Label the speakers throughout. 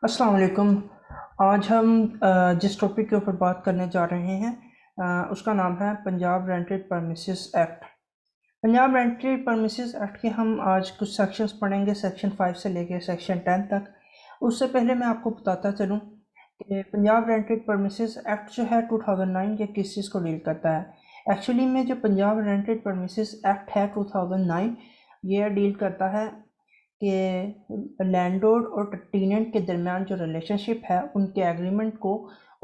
Speaker 1: अस्सलाम वालेकुम। आज हम जिस टॉपिक के ऊपर बात करने जा रहे हैं उसका नाम है Punjab rented premises act. Punjab rented premises act के हम आज कुछ सेक्शंस पढ़ेंगे, सेक्शन 5 से लेकर सेक्शन 10 तक। उससे पहले मैं आपको बताता चलूँ कि पंजाब रेंटेड परमिसेस एक्ट जो है 2009 के किस चीज़ को डील करता है। एक्चुअली में जो पंजाब रेंटेड परमिसेस एक्ट है 2009, ये डील करता है कि लैंडलॉर्ड और टेनेंट के दरमियान जो रिलेशनशिप है उनके एग्रीमेंट को,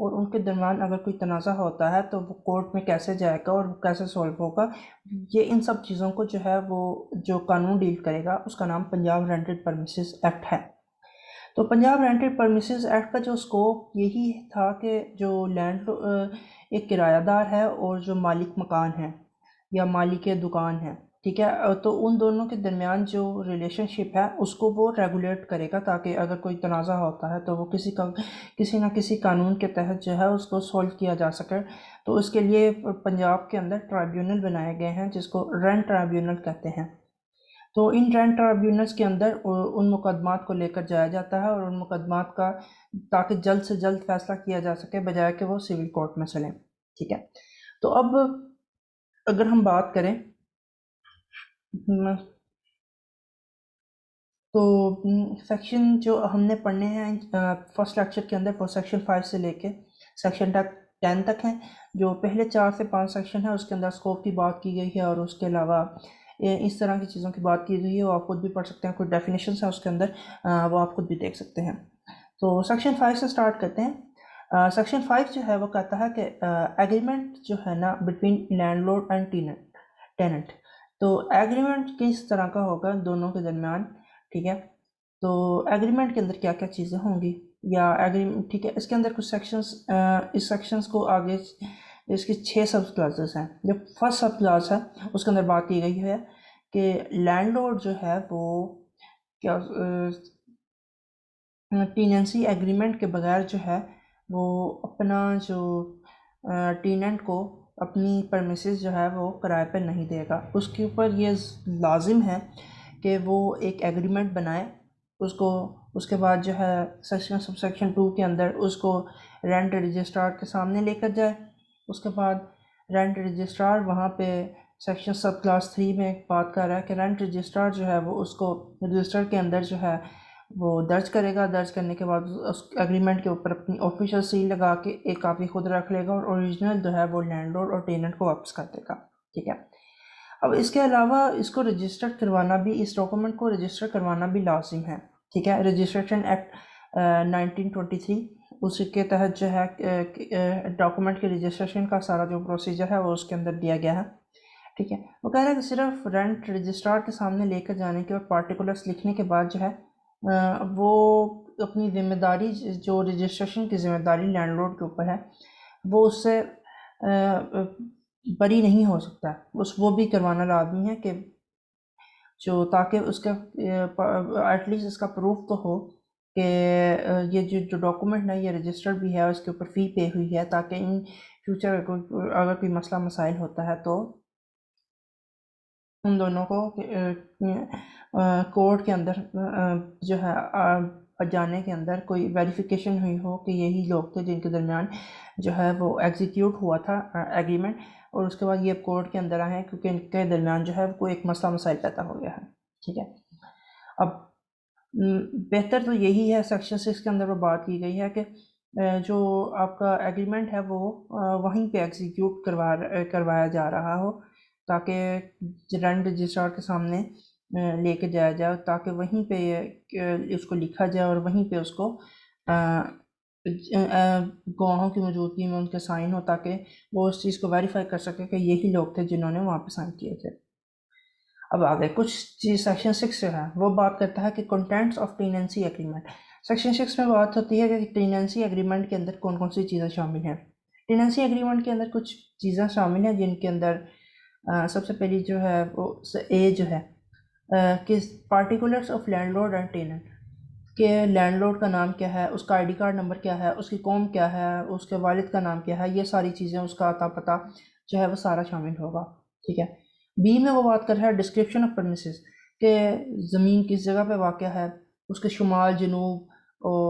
Speaker 1: और उनके दरमियान अगर कोई तनाज़ा होता है तो वो कोर्ट में कैसे जाएगा और कैसे सॉल्व होगा। ये इन सब चीज़ों को जो है वो जो कानून डील करेगा उसका नाम पंजाब रेंटेड परमिसेस एक्ट है। तो पंजाब रेंटेड परमिसेस एक्ट का जो स्कोप यही था कि जो लैंड एक किरायादार है और जो मालिक मकान है या मालिक दुकान है, ठीक है, तो उन दोनों के दरमियान जो रिलेशनशिप है उसको वो रेगुलेट करेगा, ताकि अगर कोई तनाज़ा होता है तो वो किसी ना किसी कानून के तहत जो है उसको सॉल्व किया जा सके। तो इसके लिए पंजाब के अंदर ट्राइब्यूनल बनाए गए हैं जिसको रेंट ट्राइब्यूनल कहते हैं। तो इन रेंट ट्राइब्यूनल्स के अंदर उन मुकदमात को लेकर जाया जाता है और उन मुकदमात का, ताकि जल्द से जल्द फैसला किया जा सके बजाय कि वो सिविल कोर्ट में चलें। ठीक है। तो अब अगर हम बात करें तो सेक्शन जो हमने पढ़ने हैं फर्स्ट लेक्चर के अंदर, वो सेक्शन 5 से लेके सेक्शन तक 10 तक हैं। जो पहले 4 से 5 सेक्शन है उसके अंदर स्कोप की बात की गई है, और उसके अलावा इस तरह की चीज़ों की बात की गई है। वो आप खुद भी पढ़ सकते हैं, कुछ डेफिनेशन है उसके अंदर, वो आप खुद भी देख सकते हैं। तो सेक्शन 5 से स्टार्ट करते हैं। सेक्शन 5 जो है वो कहता है कि एग्रीमेंट जो है ना बिटवीन लैंडलॉर्ड एंड टेनेंट। तो एग्रीमेंट किस तरह का होगा दोनों के दरमियान, ठीक है। तो एग्रीमेंट के अंदर क्या क्या चीज़ें होंगी, या एग्रीमेंट, ठीक है, इसके अंदर कुछ सेक्शंस, इस सेक्शंस को आगे इसकी 6 सब क्लासेस हैं। जो फर्स्ट सब क्लास है उसके अंदर बात की गई है कि लैंडलॉर्ड जो है वो क्या टीनेंसी एग्रीमेंट के बगैर जो है वो अपना जो टीनेंट को अपनी परमिसेस जो है वो किराए पर नहीं देगा। उसके ऊपर ये लाजिम है कि वो एक एग्रीमेंट बनाए, उसको उसके बाद जो है सेक्शन सब सेक्शन 2 के अंदर उसको रेंट रजिस्ट्रार के सामने लेकर जाए। उसके बाद रेंट रजिस्ट्रार वहाँ पे सेक्शन सब क्लास 3 में बात कर रहा है कि रेंट रजिस्ट्रार जो है वो उसको रजिस्टर के अंदर जो है वो दर्ज करेगा। दर्ज करने के बाद उस एग्रीमेंट के ऊपर अपनी ऑफिशियल सील लगा के एक कापी खुद रख लेगा, और ओरिजिनल जो है वो लैंडलॉर्ड और टेनेंट को वापस कर देगा। ठीक है। अब इसके अलावा इसको रजिस्टर करवाना भी, इस डॉक्यूमेंट को रजिस्टर करवाना भी लाजिम है। ठीक है। रजिस्ट्रेशन एक्ट 1923 उसके तहत जो है डॉक्यूमेंट के रजिस्ट्रेशन का सारा जो प्रोसीजर है वो उसके अंदर दिया गया है। ठीक है। वो कह रहा है कि सिर्फ रेंट रजिस्ट्रार के सामने लेकर जाने के और पार्टिकुलर्स लिखने के बाद जो है वो अपनी जिम्मेदारी, जो रजिस्ट्रेशन की जिम्मेदारी लैंडलॉर्ड के ऊपर है, वो उससे बरी नहीं हो सकता। उस वो भी करवाना लाजमी है कि जो, ताकि उसका एटलीस्ट इसका प्रूफ तो हो कि ये जो डॉक्यूमेंट है ये रजिस्टर्ड भी है, उसके ऊपर फ़ी पे हुई है, ताकि इन फ्यूचर अगर कोई मसला मसाइल होता है तो उन दोनों को कोर्ट के अंदर जो है जाने के अंदर कोई वेरिफिकेशन हुई हो कि यही लोग थे जिनके दरमियान जो है वो एग्जीक्यूट हुआ था एग्रीमेंट, और उसके बाद ये कोर्ट के अंदर आए हैं क्योंकि इनके दरमियान जो है कोई एक मसला मसाइल पैदा हो गया है। ठीक है। अब बेहतर तो यही है, सेक्शन 6 के अंदर वो बात की गई है कि जो आपका एग्रीमेंट है वो वहीं पे एग्जीक्यूट करवाया जा रहा हो, ताकि रेंट रजिस्ट्रार के सामने लेके जाया जाए, ताकि वहीं पे उसको लिखा जाए और वहीं पे उसको गवाहों की मौजूदगी में उनके साइन हो, ताकि वो उस चीज़ को वेरीफाई कर सके कि यही लोग थे जिन्होंने वहाँ पे साइन किए थे। अब आगे कुछ चीज़ सेक्शन 6 जो है वो बात करता है कि contents of tenancy agreement. Section 6 में बात होती है कि टेनेंसी एग्रीमेंट के अंदर कौन कौन सी चीज़ें शामिल हैं। टेनेंसी एग्रीमेंट के अंदर कुछ चीज़ें शामिल हैं जिनके अंदर सबसे पहली जो है वो ए जो है कि particulars of landlord and tenant, के लैंडलॉर्ड का नाम क्या है, उसका आईडी कार्ड नंबर क्या है, उसकी कौम क्या है, उसके वालिद का नाम क्या है, ये सारी चीज़ें, उसका अता पता जो है वो सारा शामिल होगा। ठीक है। बी में वो बात कर रहा है डिस्क्रिप्शन ऑफ premises, के ज़मीन किस जगह पे वाक़ है, उसके शुमाल जनूब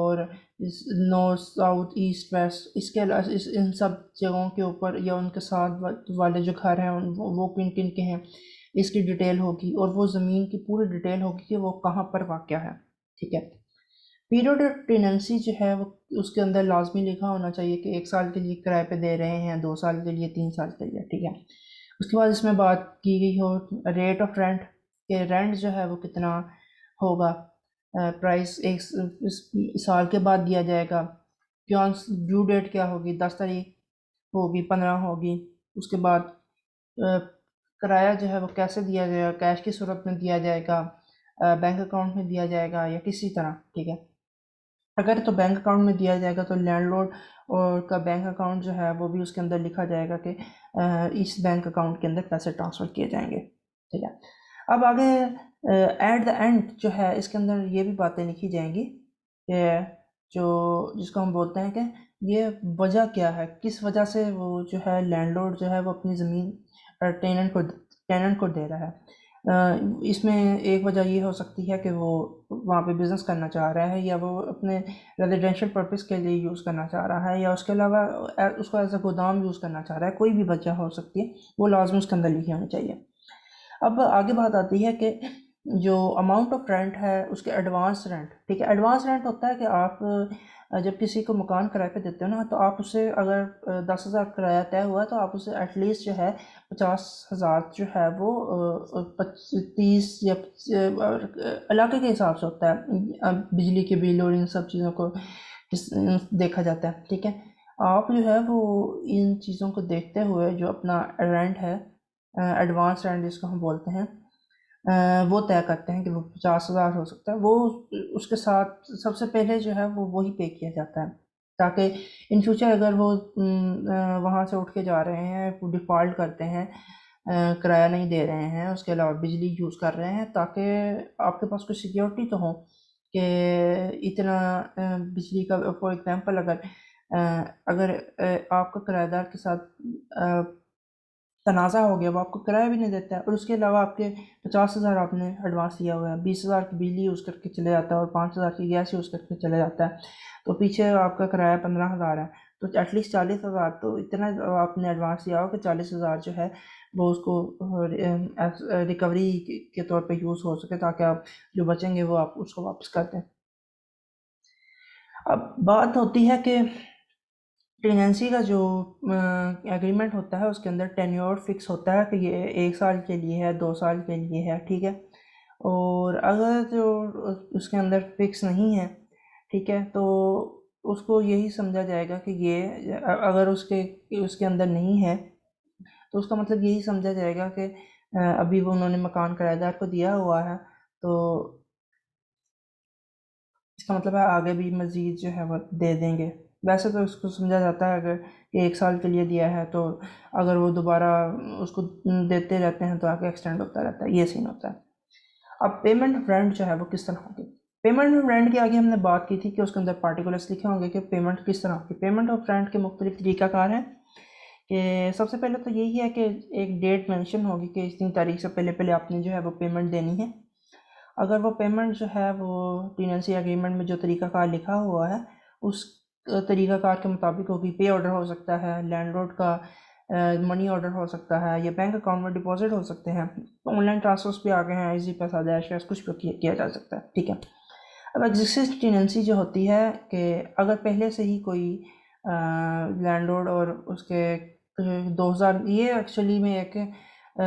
Speaker 1: और इस नॉर्थ साउथ ईस्ट वेस्ट इसके इन सब जगहों के ऊपर या उनके साथ वाले जो घर हैं वो किन किन के हैं इसकी डिटेल होगी, और वो ज़मीन की पूरी डिटेल होगी कि वो कहाँ पर वाक़या है। ठीक है। पीरियड ऑफ टेनेंसी जो है वो उसके अंदर लाजमी लिखा होना चाहिए कि 1 साल के लिए किराए पे दे रहे हैं, 2 साल के लिए, 3 साल के लिए। ठीक है। उसके बाद इसमें बात की गई हो रेट ऑफ रेंट, के रेंट जो है वो कितना होगा, प्राइस इस साल के बाद दिया जाएगा, क्या ड्यू डेट क्या होगी, 10 तारीख होगी, 15 होगी। उसके बाद किराया जो है वो कैसे दिया जाएगा, कैश की सूरत में दिया जाएगा, बैंक अकाउंट में दिया जाएगा या किसी तरह। ठीक है। अगर तो बैंक अकाउंट में दिया जाएगा तो लैंडलॉर्ड और का बैंक अकाउंट जो है वो भी उसके अंदर लिखा जाएगा कि इस बैंक अकाउंट के अंदर पैसे ट्रांसफ़र किए जाएंगे। ठीक है। अब आगे एट द एंड जो है इसके अंदर ये भी बातें लिखी जाएंगी कि जो जिसको हम बोलते हैं कि ये वजह क्या है, किस वजह से वो जो है लैंडलॉर्ड जो है वो अपनी ज़मीन टेनेंट को दे रहा है। इसमें एक वजह ये हो सकती है कि वो वहाँ पे बिज़नेस करना चाह रहा है, या वो अपने रेजिडेंशियल पर्पस के लिए यूज़ करना चाह रहा है, या उसके अलावा उसको एज अ गोदाम यूज़ करना चाह रहा है। कोई भी वजह हो सकती है, वो लाजमी उसके अंदर लिखी होनी चाहिए। अब आगे बात आती है कि जो अमाउंट ऑफ रेंट है उसके एडवांस रेंट। ठीक है। एडवांस रेंट होता है कि आप जब किसी को मकान किराए पे देते हो ना, तो आप उससे अगर 10,000 किराया तय हुआ है तो आप उसे एटलीस्ट जो है 50,000 जो है वो 30 या इलाके के हिसाब से होता है, बिजली के बिल और इन सब चीज़ों को देखा जाता है। ठीक है। आप जो है वो इन चीज़ों को देखते हुए जो अपना रेंट है, एडवांस रेंट जिसको हम बोलते हैं, वो तय करते हैं कि वो 50,000 हो सकता है। वो उसके साथ सबसे पहले जो है वो वही पे किया जाता है, ताकि इन फ्यूचर अगर वो वहाँ से उठ के जा रहे हैं, डिफ़ॉल्ट करते हैं, किराया नहीं दे रहे हैं, उसके अलावा बिजली यूज़ कर रहे हैं, ताकि आपके पास कुछ सिक्योरिटी तो हो कि इतना बिजली का फॉर एग्ज़ाम्पल अगर आपका किराएदार के साथ तनाज़ा हो गया, वो आपको किराया भी नहीं देता है, और उसके अलावा आपके 50,000 आपने एडवांस दिया हुआ है, 20,000 की बिजली यूज़ करके चले जाता है और 5,000 की गैस यूज़ करके चले जाता है, तो पीछे आपका किराया 15,000 है। तो एटलीस्ट 40,000 तो इतना आपने एडवांस दिया हो कि 40,000 जो है वो उसको रिकवरी के तौर पे यूज़ हो सके, ताकि आप जो बचेंगे वो आप उसको वापस कर दें। अब बात होती है कि टेनेंसी का जो एग्रीमेंट होता है उसके अंदर टेन्योर फिक्स होता है कि ये 1 साल के लिए है, 2 साल के लिए है। ठीक है। और अगर जो उसके अंदर फिक्स नहीं है, ठीक है, तो उसको यही समझा जाएगा कि ये अगर उसके उसके अंदर नहीं है तो उसका मतलब यही समझा जाएगा कि अभी वो उन्होंने मकान किराएदार को दिया हुआ है, तो इसका मतलब है आगे भी मज़ीद जो है वो दे देंगे। वैसे तो इसको समझा जाता है अगर कि 1 साल के लिए दिया है तो अगर वो दोबारा उसको देते रहते हैं तो आगे एक्सटेंड होता रहता है, ये सीन होता है। अब पेमेंट ऑफ रेंट जो है वो किस तरह होगी। पेमेंट ऑफ रेंट की आगे हमने बात की थी कि उसके अंदर पार्टिकुलर्स लिखे होंगे कि पेमेंट किस तरह होगी। पेमेंट ऑफ रेंट के मुख्तलिफ तरीक़ाकार हैं कि सबसे पहले तो यही है कि एक डेट मेंशन होगी कि इतनी तारीख से पहले पहले आपने जो है वो पेमेंट देनी है। अगर वो पेमेंट जो है वो टेनेंसी एग्रीमेंट में जो तरीक़ाकार लिखा हुआ है उस तरीक़ाकार के मुताबिक होगी। पे ऑर्डर हो सकता है, लैंडलॉर्ड का मनी ऑर्डर हो सकता है, या बैंक अकाउंट में डिपॉजिट हो सकते हैं, ऑनलाइन ट्रांसफर्स भी आ गए हैं, इजी पैसा डैश वैश कुछ भी किया जा सकता है। ठीक है। अब एग्जिस्टिंग टेनेंसी जो होती है कि अगर पहले से ही कोई लैंडलॉर्ड और उसके 2000 ये एक्चुअली में एक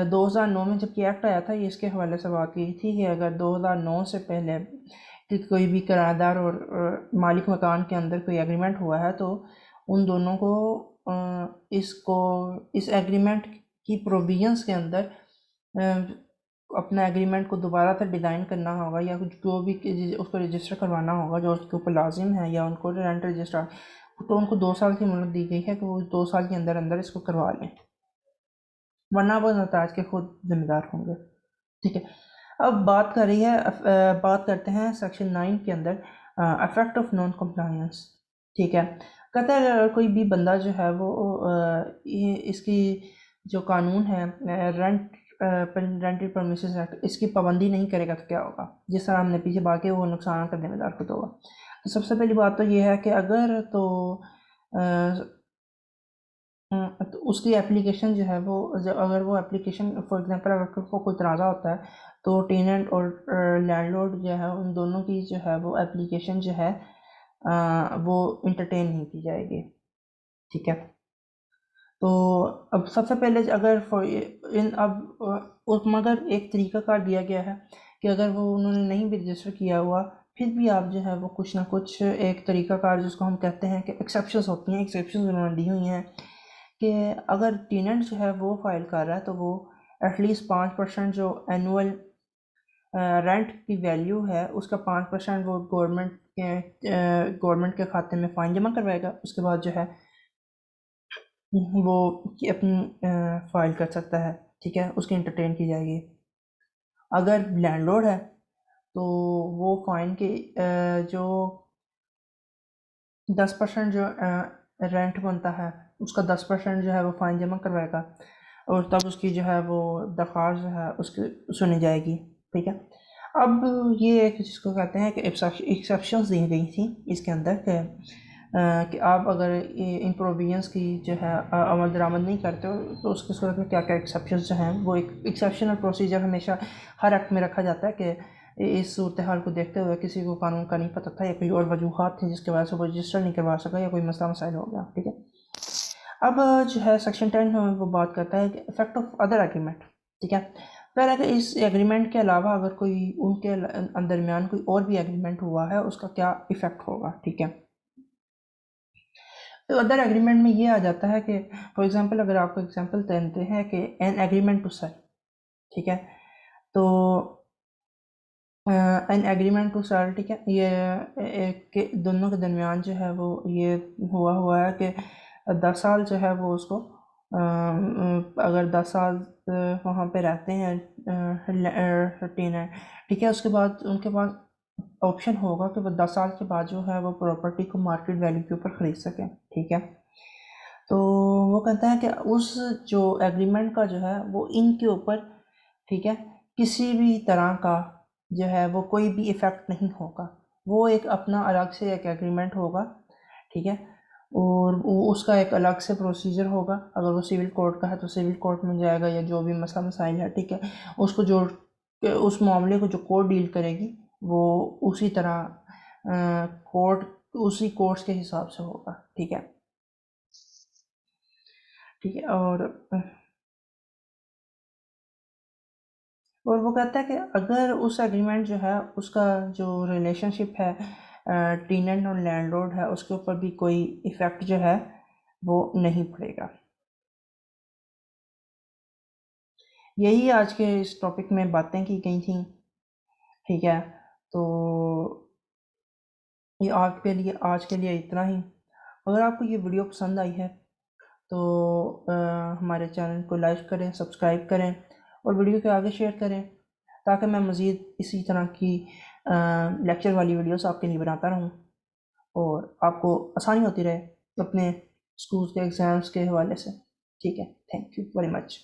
Speaker 1: 2009 में जब एक्ट आया था, ये इसके हवाले से बात की थी कि अगर 2009 से पहले कि कोई भी किराएदार और मालिक मकान के अंदर कोई एग्रीमेंट हुआ है तो उन दोनों को इसको इस एग्रीमेंट की प्रोविजंस के अंदर अपना एग्रीमेंट को दोबारा से डिज़ाइन करना होगा, या कुछ जो भी उसको रजिस्टर करवाना होगा जो उसके ऊपर लाजिम है, या उनको रेंट रजिस्टर, तो उनको 2 साल की मोहलत दी गई है कि वो 2 साल के अंदर अंदर इसको करवा लें, वरना वो नताज के खुद जिम्मेदार होंगे। ठीक है। अब बात करते हैं सेक्शन 9 के अंदर इफेक्ट ऑफ नॉन कंप्लायंस। ठीक है। कहता है अगर कोई भी बंदा जो है वो इसकी जो कानून है रेंटेड परमिसेस एक्ट, इसकी पाबंदी नहीं करेगा तो क्या होगा। जिस तरह हमने पीछे बात की वो नुकसान का जिम्मेदार खुद होगा। तो सबसे पहली बात तो ये है कि अगर तो उसकी एप्लीकेशन जो है वो अगर वो एप्लीकेशन फॉर एग्जांपल अगर कोई तनाज़ा होता है तो टेनेंट और लैंडलॉर्ड जो है उन दोनों की जो है वो एप्लीकेशन जो है वो इंटरटेन नहीं की जाएगी, ठीक है। तो अब सबसे पहले अगर मगर एक तरीक़ाकार दिया गया है कि अगर वो उन्होंने नहीं भी रजिस्टर किया हुआ फिर भी आप जो है वो कुछ ना कुछ एक तरीक़ाकार जिसको हम कहते हैं कि एक्सेप्शंस होती हैं, एक्सेप्शंस उन्होंने दी हुई हैं कि अगर टेनेंट जो है वो फाइल कर रहा है तो वो एटलीस्ट 5% जो एनुअल रेंट की वैल्यू है उसका 5% वो गवर्नमेंट के खाते में फ़ाइन जमा करवाएगा। उसके बाद जो है वो अपनी फाइल कर सकता है, ठीक है, उसकी एंटरटेन की जाएगी। अगर लैंडलॉर्ड है तो वो फ़ाइन के जो 10% जो रेंट बनता है उसका 10% जो है वो फ़ाइन जमा करवाएगा और तब उसकी जो है वो दरख्वास्त जो है उसकी सुनी जाएगी, ठीक है। अब ये एक जिसको कहते हैं कि एक्सेप्शंस दी गई थी इसके अंदर कि आप अगर इन प्रोविजंस की जो है अमल दरामद नहीं करते हो तो उसकी सूरत में क्या क्या एक्सेप्शंस जो हैं वो एक एक्सेप्शनल प्रोसीजर हमेशा हर एक्ट में रखा जाता है कि इस सूरत हाल को देखते हुए किसी को कानून का नहीं पता था या कोई और वजूहत थी जिसकी वजह से वो रजिस्टर नहीं करवा सका या कोई मसला मसाइल हो गया, ठीक है। अब जो है सेक्शन 10 वो बात करता है कि इफेक्ट ऑफ अदर एग्रीमेंट, ठीक है। फिर अगर इस एग्रीमेंट के अलावा अगर कोई उनके दरमियान कोई और भी एग्रीमेंट हुआ है उसका क्या इफेक्ट होगा, ठीक है। तो अदर एग्रीमेंट में ये आ जाता है कि फॉर एग्जांपल अगर आपको एग्जांपल देते हैं कि एन एग्रीमेंट टू सेल, ठीक है। तो एन एग्रीमेंट टू सेल, ठीक है, ये के दोनों के दरमियान जो है वो ये हुआ है कि 10 साल जो है वो उसको अगर 10 साल वहाँ पे रहते हैं टेनर, ठीक है, उसके बाद उनके पास ऑप्शन होगा कि वो 10 साल के बाद जो है वो प्रॉपर्टी को मार्केट वैल्यू के ऊपर ख़रीद सकें, ठीक है। तो वो कहता है कि उस जो एग्रीमेंट का जो है वो इनके ऊपर, ठीक है, किसी भी तरह का जो है वो कोई भी इफ़ेक्ट नहीं होगा। वो एक अपना अलग से एक एग्रीमेंट होगा, ठीक है, और वो उसका एक अलग से प्रोसीजर होगा। अगर वो सिविल कोर्ट का है तो सिविल कोर्ट में जाएगा या जो भी मसला मसाइल है, ठीक है, उसको जो उस मामले को जो कोर्ट डील करेगी वो उसी तरह कोर्ट उसी कोर्ट्स के हिसाब से होगा, ठीक है, ठीक है। और वो कहता है कि अगर उस एग्रीमेंट जो है उसका जो रिलेशनशिप है टेनेंट और लैंडलॉर्ड है उसके ऊपर भी कोई इफ़ेक्ट जो है वो नहीं पड़ेगा। यही आज के इस टॉपिक में बातें की गई थी, ठीक है। तो ये आज के लिए इतना ही। अगर आपको ये वीडियो पसंद आई है तो हमारे चैनल को लाइक करें, सब्सक्राइब करें और वीडियो के आगे शेयर करें ताकि मैं मज़ीद इसी तरह की लेक्चर वाली वीडियोस आपके लिए बनाता रहूं और आपको आसानी होती रहे अपने स्कूल के एग्ज़ाम्स के हवाले से, ठीक है। Thank you very much.